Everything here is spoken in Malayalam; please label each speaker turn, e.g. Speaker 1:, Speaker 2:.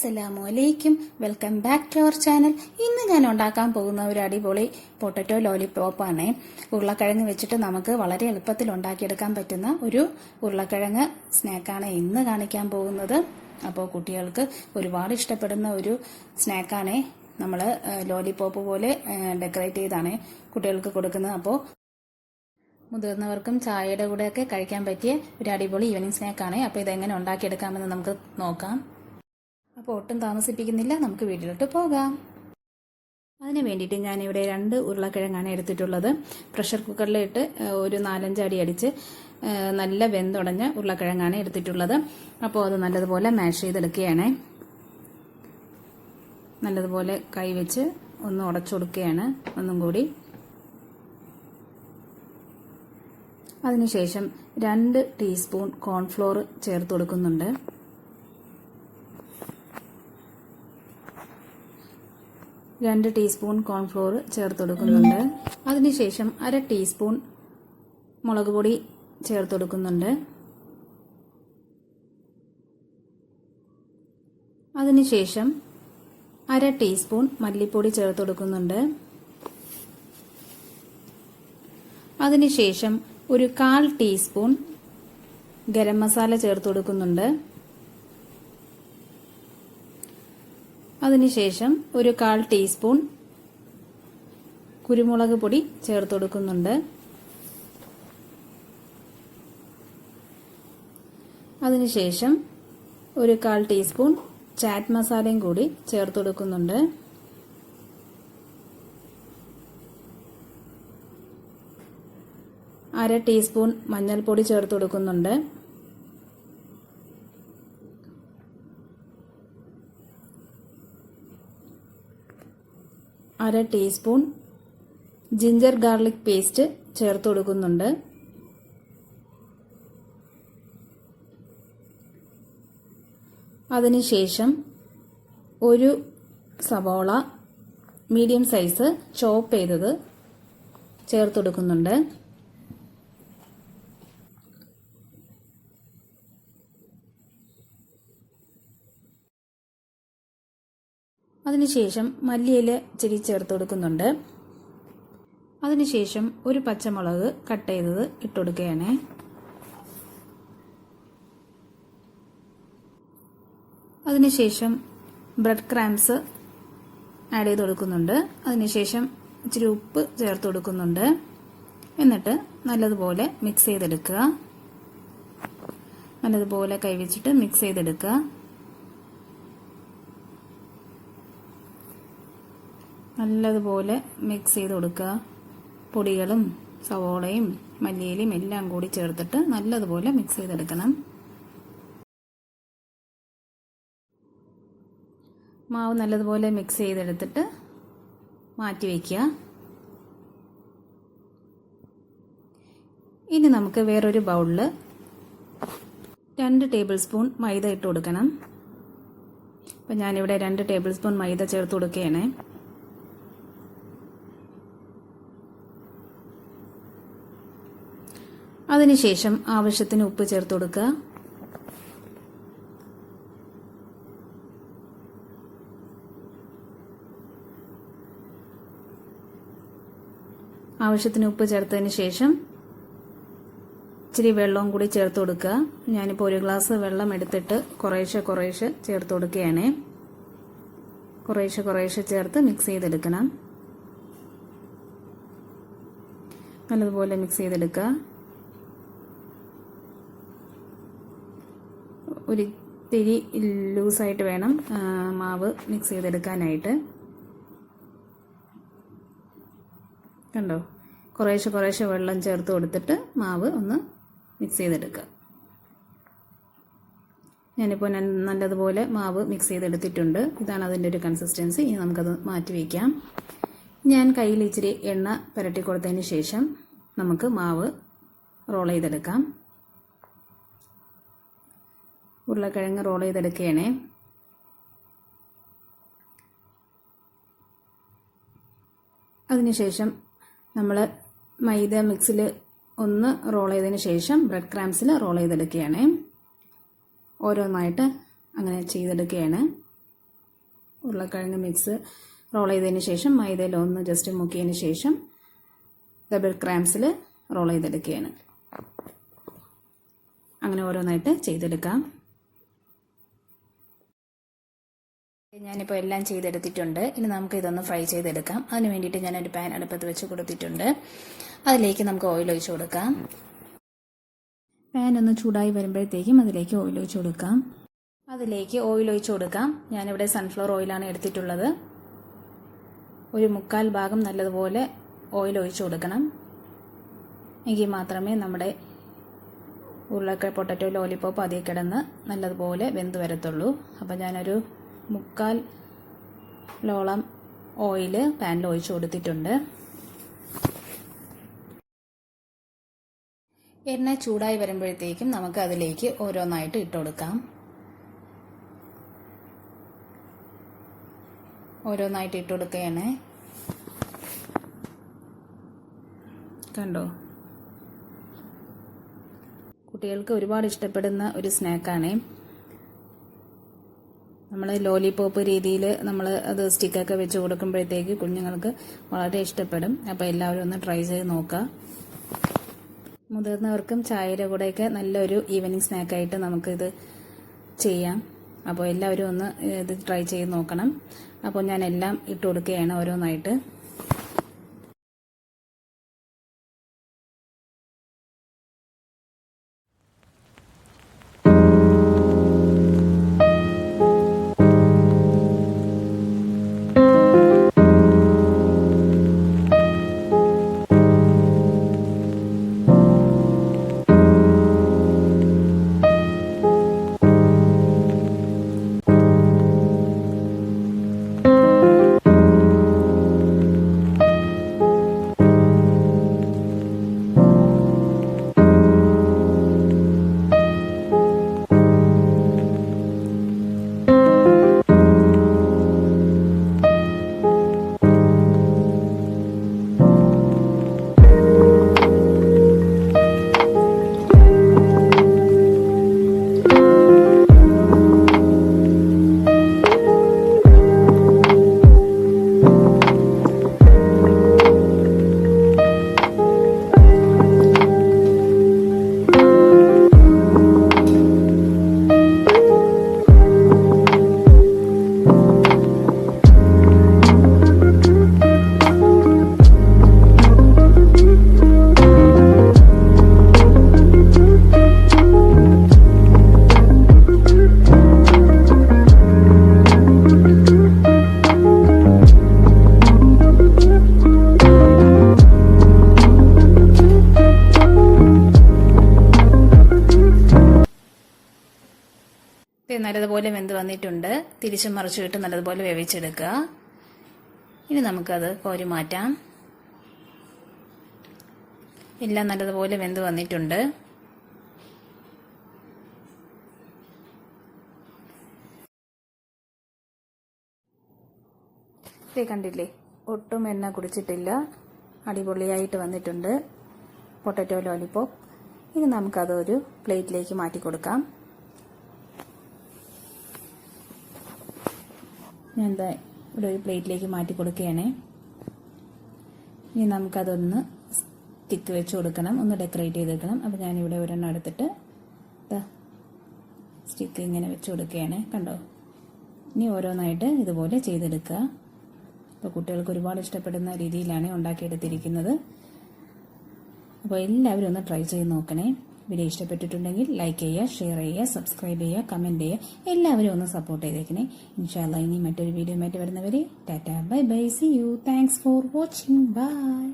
Speaker 1: അസ്സലാമു അലൈക്കും. Welcome back to our channel. ഇന്ന് ഞാൻ ഉണ്ടാക്കാൻ പോകുന്ന ഒരു അടിപൊളി പൊട്ടറ്റോ ലോലിപോപ്പാണ്. ഉരുളക്കിഴങ്ങ് വെച്ചിട്ട് നമുക്ക് വളരെ എളുപ്പത്തിൽ ഉണ്ടാക്കിയെടുക്കാൻ പറ്റുന്ന ഒരു ഉരുളക്കിഴങ്ങ് സ്നാക്കാണ് ഇന്ന് കാണിക്കാൻ പോകുന്നത്. അപ്പോൾ കുട്ടികൾക്ക് ഒരുപാട് ഇഷ്ടപ്പെടുന്ന ഒരു സ്നാക്കാണ്. നമ്മൾ ലോലിപോപ്പ് പോലെ ഡെക്കറേറ്റ് ചെയ്താണ് കുട്ടികൾക്ക് കൊടുക്കുന്നത്. അപ്പോൾ മുതിർന്നവർക്കും ചായയുടെ കൂടെയൊക്കെ കഴിക്കാൻ പറ്റിയ ഒരു അടിപൊളി ഈവനിങ് സ്നാക്കാണ്. അപ്പോൾ ഇതെങ്ങനെ ഉണ്ടാക്കിയെടുക്കാമെന്ന് നമുക്ക് നോക്കാം. അപ്പോൾ ഒട്ടും താമസിപ്പിക്കുന്നില്ല, നമുക്ക് വീട്ടിലോട്ട് പോകാം. അതിന് വേണ്ടിയിട്ട് ഞാനിവിടെ 2 ഉരുളക്കിഴങ്ങാണ് എടുത്തിട്ടുള്ളത്. പ്രഷർ കുക്കറിലിട്ട് ഒരു 4-5 അടി അടിച്ച് നല്ല വെന്തുടഞ്ഞ ഉരുളക്കിഴങ്ങാണ് എടുത്തിട്ടുള്ളത്. അപ്പോൾ അത് നല്ലതുപോലെ മാഷ് ചെയ്തെടുക്കുകയാണ്. നല്ലതുപോലെ കൈവച്ച് ഒന്ന് ഉടച്ചു കൊടുക്കുകയാണ് ഒന്നും കൂടി. അതിനുശേഷം 2 ടീസ്പൂൺ കോൺഫ്ലോർ ചേർത്ത് കൊടുക്കുന്നുണ്ട്. 2 ടീസ്പൂൺ കോൺഫ്ലോർ ചേർത്ത് കൊടുക്കുന്നുണ്ട്. അതിനുശേഷം 1/2 ടീസ്പൂൺ മുളക് പൊടി ചേർത്ത് കൊടുക്കുന്നുണ്ട്. അതിനുശേഷം 1/2 ടീസ്പൂൺ മല്ലിപ്പൊടി ചേർത്ത് കൊടുക്കുന്നുണ്ട്. അതിനുശേഷം ഒരു 1/4 ടീസ്പൂൺ ഗരം മസാല ചേർത്ത് കൊടുക്കുന്നുണ്ട്. അതിനുശേഷം ഒരു 1/4 ടീസ്പൂൺ കുരുമുളക് പൊടി ചേർത്ത് കൊടുക്കുന്നുണ്ട്. അതിനുശേഷം ഒരു 1/4 ടീസ്പൂൺ ചാറ്റ് മസാലയും കൂടി ചേർത്ത് കൊടുക്കുന്നുണ്ട്. അര ടീസ്പൂൺ മഞ്ഞൾപ്പൊടി ചേർത്ത് കൊടുക്കുന്നുണ്ട്. അര ടീസ്പൂൺ ജിഞ്ചർ ഗാർലിക് പേസ്റ്റ് ചേർത്ത് കൊടുക്കുന്നുണ്ട്. അതിനുശേഷം ഒരു സവോള മീഡിയം സൈസ് ചോപ്പ് ചെയ്തത് ചേർത്ത് കൊടുക്കുന്നുണ്ട്. അതിനുശേഷം മല്ലിയില ഇച്ചിരി ചേർത്ത് കൊടുക്കുന്നുണ്ട്. അതിനുശേഷം ഒരു പച്ചമുളക് കട്ട് ചെയ്തത് ഇട്ട് കൊടുക്കുകയാണ്. അതിനുശേഷം ബ്രെഡ് ക്രംസ് ആഡ് ചെയ്ത് കൊടുക്കുന്നുണ്ട്. അതിനുശേഷം ഇച്ചിരി ഉപ്പ് ചേർത്ത് കൊടുക്കുന്നുണ്ട്. എന്നിട്ട് നല്ലതുപോലെ മിക്സ് ചെയ്തെടുക്കുക. നല്ലതുപോലെ കൈവച്ചിട്ട് മിക്സ് ചെയ്തെടുക്കുക. നല്ലതുപോലെ മിക്സ് ചെയ്ത് കൊടുക്കുക. പൊടികളും സവോളയും മല്ലിയിലയും എല്ലാം കൂടി ചേർത്തിട്ട് നല്ലതുപോലെ മിക്സ് ചെയ്തെടുക്കണം. മാവ് നല്ലതുപോലെ മിക്സ് ചെയ്തെടുത്തിട്ട് മാറ്റി വയ്ക്കുക. ഇനി നമുക്ക് വേറൊരു ബൗളിൽ 2 ടേബിൾ സ്പൂൺ മൈദ ഇട്ട് കൊടുക്കണം. അപ്പം ഞാനിവിടെ 2 ടേബിൾ സ്പൂൺ മൈദ ചേർത്ത് കൊടുക്കുകയാണ്. അതിനുശേഷം ആവശ്യത്തിന് ഉപ്പ് ചേർത്ത് കൊടുക്കുക. ആവശ്യത്തിന് ഉപ്പ് ചേർത്തതിന് ശേഷം ഇച്ചിരി വെള്ളവും കൂടി ചേർത്ത് കൊടുക്കുക. ഞാനിപ്പോൾ 1 ഗ്ലാസ് വെള്ളം എടുത്തിട്ട് കുറേശ്ശെ ചേർത്ത് കൊടുക്കുകയാണ്. കുറേശ്ശെ ചേർത്ത് മിക്സ് ചെയ്തെടുക്കണം. നല്ലതുപോലെ മിക്സ് ചെയ്തെടുക്കുക. ഒരു തിരി ലൂസായിട്ട് വേണം മാവ് മിക്സ് ചെയ്തെടുക്കാനായിട്ട്. കണ്ടോ, കുറേശ്ശെ വെള്ളം ചേർത്ത് കൊടുത്തിട്ട് മാവ് ഒന്ന് മിക്സ് ചെയ്തെടുക്കുക. ഞാനിപ്പോൾ നല്ലതുപോലെ മാവ് മിക്സ് ചെയ്തെടുത്തിട്ടുണ്ട്. ഇതാണ് അതിൻ്റെ ഒരു കൺസിസ്റ്റൻസി. ഇനി നമുക്കത് മാറ്റി വയ്ക്കാം. ഞാൻ കയ്യിൽ ഇച്ചിരി എണ്ണ പുരട്ടി കൊടുത്തതിന് ശേഷം നമുക്ക് മാവ് റോൾ ചെയ്തെടുക്കാം. ഉരുളക്കിഴങ്ങ് റോൾ ചെയ്തെടുക്കുകയാണേ. അതിനുശേഷം നമ്മൾ മൈദ മിക്സിൽ ഒന്ന് റോൾ ചെയ്തതിന് ശേഷം ബ്രെഡ് ക്രംസിൽ റോൾ ചെയ്തെടുക്കുകയാണ്. ഓരോന്നായിട്ട് അങ്ങനെ ചെയ്തെടുക്കുകയാണ്. ഉരുളക്കിഴങ്ങ് മിക്സ് റോൾ ചെയ്തതിന് ശേഷം മൈദയിൽ ഒന്ന് ജസ്റ്റ് മുക്കിയതിന് ശേഷം ഡബിൾ ക്രാംസിൽ റോൾ ചെയ്തെടുക്കുകയാണ്. അങ്ങനെ ഓരോന്നായിട്ട് ചെയ്തെടുക്കാം. ഞാനിപ്പോൾ എല്ലാം ചെയ്തെടുത്തിട്ടുണ്ട്. ഇനി നമുക്ക് ഇതൊന്ന് ഫ്രൈ ചെയ്തെടുക്കാം. അതിന് വേണ്ടിയിട്ട് ഞാനൊരു പാൻ അടുപ്പത്ത് വെച്ച് കൊടുത്തിട്ടുണ്ട്. അതിലേക്ക് നമുക്ക് ഓയിൽ ഒഴിച്ച് കൊടുക്കാം. പാൻ ഒന്ന് ചൂടായി വരുമ്പോഴത്തേക്കും അതിലേക്ക് ഓയിൽ ഒഴിച്ച് കൊടുക്കാം. ഞാനിവിടെ സൺഫ്ലവർ ഓയിലാണ് എടുത്തിട്ടുള്ളത്. ഒരു 1/4 ഭാഗം നല്ലതുപോലെ ഓയിൽ ഒഴിച്ച് കൊടുക്കണം. എങ്കിൽ മാത്രമേ നമ്മുടെ പൊട്ടറ്റോ ലോലിപോപ്പ് അതിൽ കിടന്ന് നല്ലതുപോലെ വെന്ത് വരത്തുള്ളൂ. അപ്പോൾ ഞാനൊരു 1/4 ഓയിൽ പാനിൽ ഒഴിച്ച് കൊടുത്തിട്ടുണ്ട്. എണ്ണ ചൂടായി വരുമ്പോഴത്തേക്കും നമുക്ക് അതിലേക്ക് ഓരോന്നായിട്ട് ഇട്ട് കൊടുക്കാം. ഓരോന്നായിട്ട് ഇട്ട് കൊടുക്കുകയാണ്. കണ്ടോ, കുട്ടികൾക്ക് ഒരുപാട് ഇഷ്ടപ്പെടുന്ന ഒരു സ്നാക്കാണ്. നമ്മൾ ലോലിപോപ്പ് രീതിയിൽ നമ്മൾ അത് സ്റ്റിക്കൊക്കെ വെച്ച് കൊടുക്കുമ്പോഴത്തേക്ക് കുഞ്ഞുങ്ങൾക്ക് വളരെ ഇഷ്ടപ്പെടും. അപ്പോൾ എല്ലാവരും ഒന്ന് ട്രൈ ചെയ്ത് നോക്കുക. മുതിർന്നവർക്കും ചായയുടെ കൂടെയൊക്കെ നല്ലൊരു ഈവനിങ് സ്നാക്കായിട്ട് നമുക്കിത് ചെയ്യാം. അപ്പോൾ എല്ലാവരും ഒന്ന് ഇത് ട്രൈ ചെയ്ത് നോക്കണം. അപ്പോൾ ഞാൻ എല്ലാം ഇട്ട് കൊടുക്കുകയാണ് ഓരോന്നായിട്ട്. നല്ലതുപോലെ വെന്ത് വന്നിട്ടുണ്ട്. തിരിച്ചും മറിച്ചിട്ട് നല്ലതുപോലെ വേവിച്ചെടുക്കുക. ഇനി നമുക്കത് കോരി മാറ്റാം. എല്ലാം നല്ലതുപോലെ വെന്ത് വന്നിട്ടുണ്ട്. കണ്ടില്ലേ, ഒട്ടും എണ്ണ കുടിച്ചിട്ടില്ല. അടിപൊളിയായിട്ട് വന്നിട്ടുണ്ട് പൊട്ടറ്റോ ലോലിപോപ്പ്. ഇനി നമുക്കതൊരു പ്ലേറ്റിലേക്ക് മാറ്റി കൊടുക്കാം. ഞാൻ ഇവിടെ ഒരു പ്ലേറ്റിലേക്ക് മാറ്റി കൊടുക്കുകയാണ്. ഇനി നമുക്കതൊന്ന് സ്റ്റിക്ക് വെച്ച് കൊടുക്കണം, ഒന്ന് ഡെക്കറേറ്റ് ചെയ്തെടുക്കണം. അപ്പോൾ ഞാനിവിടെ ഒരെണ്ണം എടുത്തിട്ട് സ്റ്റിക്ക് ഇങ്ങനെ വെച്ച് കൊടുക്കുകയാണ്. കണ്ടോ, ഇനി ഓരോന്നായിട്ട് ഇതുപോലെ ചെയ്തെടുക്കുക. അപ്പോൾ കുട്ടികൾക്ക് ഒരുപാട് ഇഷ്ടപ്പെടുന്ന രീതിയിലാണ് ഉണ്ടാക്കിയെടുത്തിരിക്കുന്നത്. അപ്പോൾ എല്ലാവരും ഒന്ന് ട്രൈ ചെയ്ത് നോക്കണേ. വീഡിയോ ഇഷ്ടപ്പെട്ടിട്ടുണ്ടെങ്കിൽ ലൈക്ക് ചെയ്യുക, ഷെയർ ചെയ്യുക, സബ്സ്ക്രൈബ് ചെയ്യുക, കമൻറ്റ് ചെയ്യുക. എല്ലാവരും ഒന്ന് സപ്പോർട്ട് ചെയ്തേക്കണേ. ഇൻഷാ അല്ലാഹ് ഇനി മറ്റൊരു വീഡിയോ ആയിട്ട് വരുന്നവരെ tata, bye bye, see you. Thanks for watching. By.